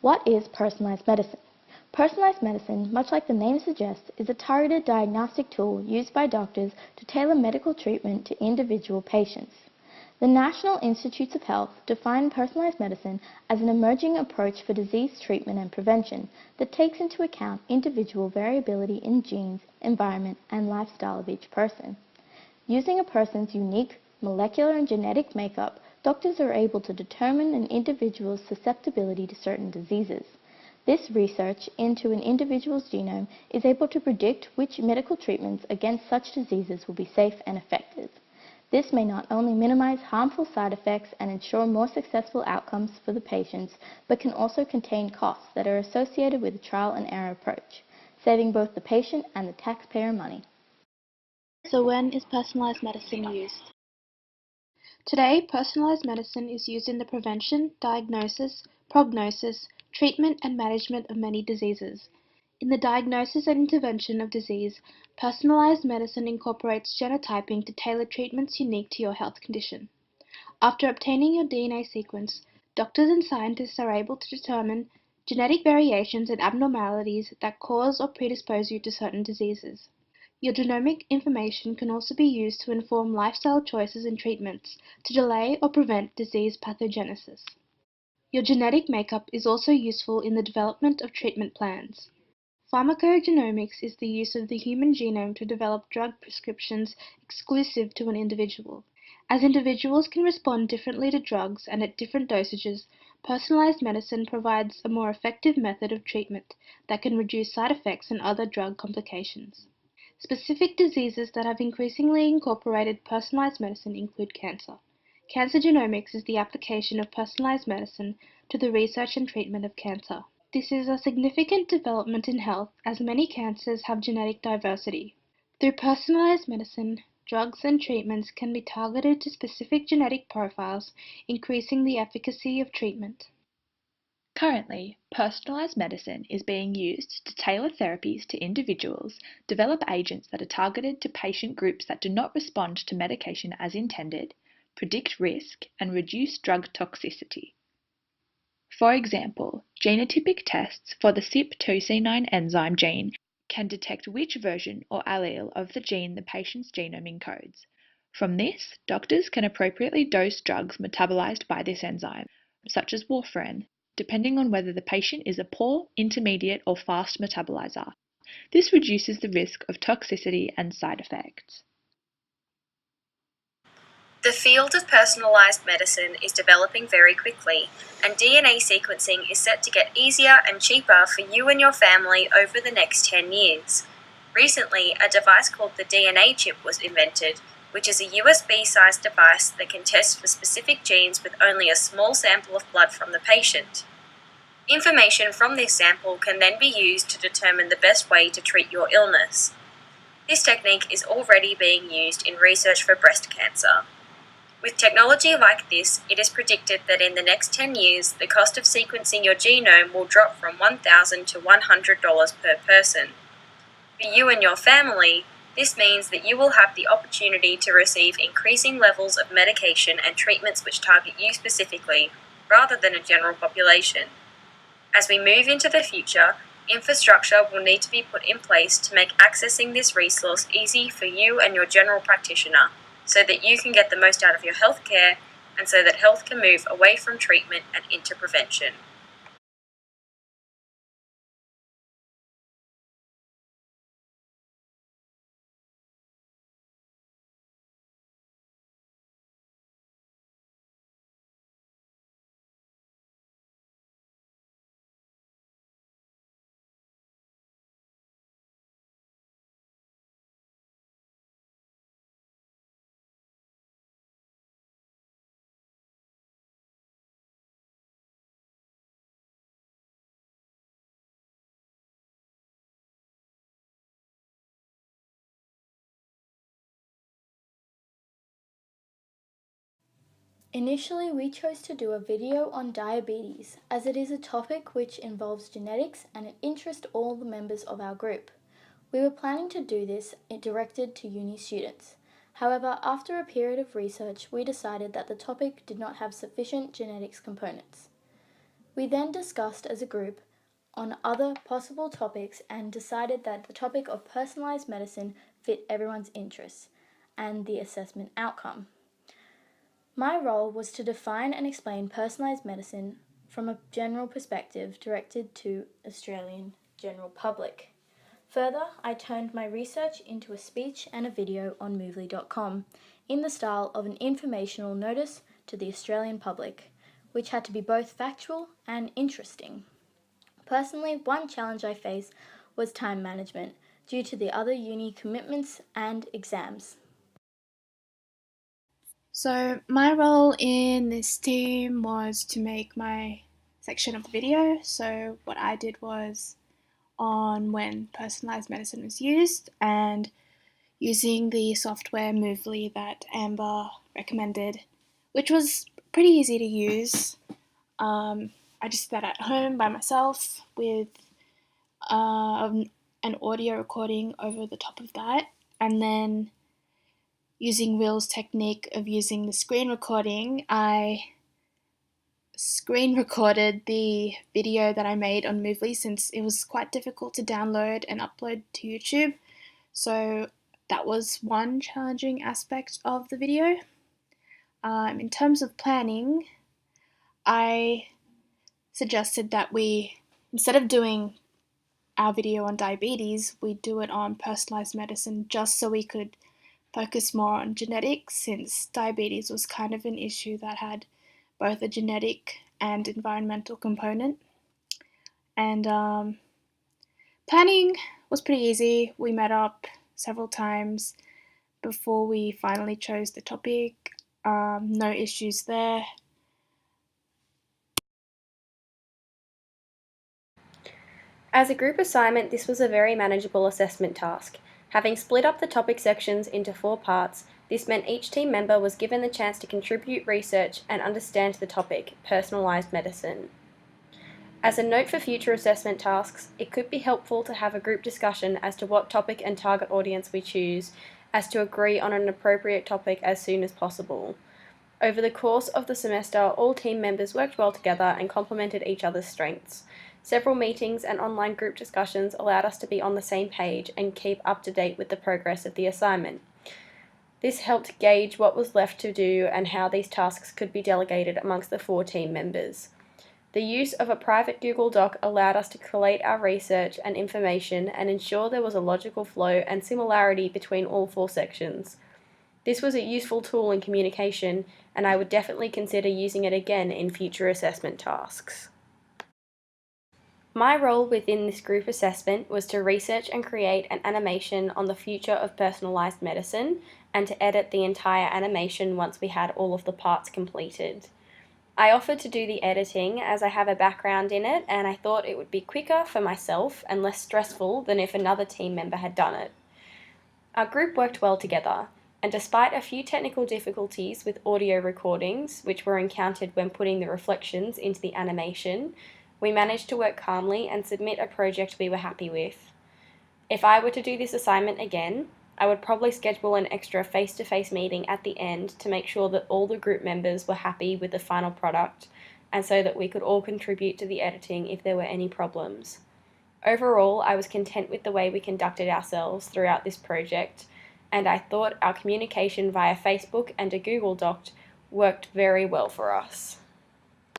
What is personalized medicine? Personalized medicine, much like the name suggests, is a targeted diagnostic tool used by doctors to tailor medical treatment to individual patients. The National Institutes of Health define personalized medicine as an emerging approach for disease treatment and prevention that takes into account individual variability in genes, environment, and lifestyle of each person. Using a person's unique molecular and genetic makeup, doctors are able to determine an individual's susceptibility to certain diseases. This research into an individual's genome is able to predict which medical treatments against such diseases will be safe and effective. This may not only minimize harmful side effects and ensure more successful outcomes for the patients, but can also contain costs that are associated with a trial and error approach, saving both the patient and the taxpayer money. So when is personalized medicine used? Today, personalized medicine is used in the prevention, diagnosis, prognosis, treatment and management of many diseases. In the diagnosis and intervention of disease, personalized medicine incorporates genotyping to tailor treatments unique to your health condition. After obtaining your DNA sequence, doctors and scientists are able to determine genetic variations and abnormalities that cause or predispose you to certain diseases. Your genomic information can also be used to inform lifestyle choices and treatments to delay or prevent disease pathogenesis. Your genetic makeup is also useful in the development of treatment plans. Pharmacogenomics is the use of the human genome to develop drug prescriptions exclusive to an individual. As individuals can respond differently to drugs and at different dosages, personalized medicine provides a more effective method of treatment that can reduce side effects and other drug complications. Specific diseases that have increasingly incorporated personalized medicine include cancer. Cancer genomics is the application of personalized medicine to the research and treatment of cancer. This is a significant development in health as many cancers have genetic diversity. Through personalized medicine, drugs and treatments can be targeted to specific genetic profiles, increasing the efficacy of treatment. Currently, personalised medicine is being used to tailor therapies to individuals, develop agents that are targeted to patient groups that do not respond to medication as intended, predict risk, and reduce drug toxicity. For example, genotypic tests for the CYP2C9 enzyme gene can detect which version or allele of the gene the patient's genome encodes. From this, doctors can appropriately dose drugs metabolized by this enzyme, such as warfarin, depending on whether the patient is a poor, intermediate, or fast metabolizer. This reduces the risk of toxicity and side effects. The field of personalised medicine is developing very quickly, and DNA sequencing is set to get easier and cheaper for you and your family over the next 10 years. Recently, a device called the DNA chip was invented, which is a USB-sized device that can test for specific genes with only a small sample of blood from the patient. Information from this sample can then be used to determine the best way to treat your illness. This technique is already being used in research for breast cancer. With technology like this, it is predicted that in the next 10 years, the cost of sequencing your genome will drop from $1,000 to $100 per person. For you and your family, this means that you will have the opportunity to receive increasing levels of medication and treatments which target you specifically, rather than a general population. As we move into the future, infrastructure will need to be put in place to make accessing this resource easy for you and your general practitioner, so that you can get the most out of your health care and so that health can move away from treatment and into prevention. Initially, we chose to do a video on diabetes, as it is a topic which involves genetics and it interests all the members of our group. We were planning to do this directed to uni students. However, after a period of research, we decided that the topic did not have sufficient genetics components. We then discussed as a group on other possible topics and decided that the topic of personalised medicine fit everyone's interests and the assessment outcome. My role was to define and explain personalised medicine from a general perspective directed to Australian general public. Further, I turned my research into a speech and a video on movely.com in the style of an informational notice to the Australian public, which had to be both factual and interesting. Personally, one challenge I faced was time management due to the other uni commitments and exams. So my role in this team was to make my section of the video. So what I did was on when personalised medicine was used and using the software Movely that Amber recommended, which was pretty easy to use. I just did that at home by myself with an audio recording over the top of that, and then using Rhyll's technique of using the screen recording, I screen recorded the video that I made on Movely since it was quite difficult to download and upload to YouTube. So that was one challenging aspect of the video. In terms of planning, I suggested that we, instead of doing our video on diabetes, we do it on personalised medicine just so we could focus more on genetics, since diabetes was kind of an issue that had both a genetic and environmental component. And planning was pretty easy. We met up several times before we finally chose the topic. No issues there. As a group assignment, this was a very manageable assessment task. Having split up the topic sections into 4 parts, this meant each team member was given the chance to contribute research and understand the topic, personalised medicine. As a note for future assessment tasks, it could be helpful to have a group discussion as to what topic and target audience we choose, as to agree on an appropriate topic as soon as possible. Over the course of the semester, all team members worked well together and complemented each other's strengths. Several meetings and online group discussions allowed us to be on the same page and keep up to date with the progress of the assignment. This helped gauge what was left to do and how these tasks could be delegated amongst the 4 team members. The use of a private Google Doc allowed us to collate our research and information and ensure there was a logical flow and similarity between all 4 sections. This was a useful tool in communication, and I would definitely consider using it again in future assessment tasks. My role within this group assessment was to research and create an animation on the future of personalised medicine and to edit the entire animation once we had all of the parts completed. I offered to do the editing as I have a background in it, and I thought it would be quicker for myself and less stressful than if another team member had done it. Our group worked well together, and despite a few technical difficulties with audio recordings, which were encountered when putting the reflections into the animation, we managed to work calmly and submit a project we were happy with. If I were to do this assignment again, I would probably schedule an extra face-to-face meeting at the end to make sure that all the group members were happy with the final product, and so that we could all contribute to the editing if there were any problems. Overall, I was content with the way we conducted ourselves throughout this project, and I thought our communication via Facebook and a Google Doc worked very well for us.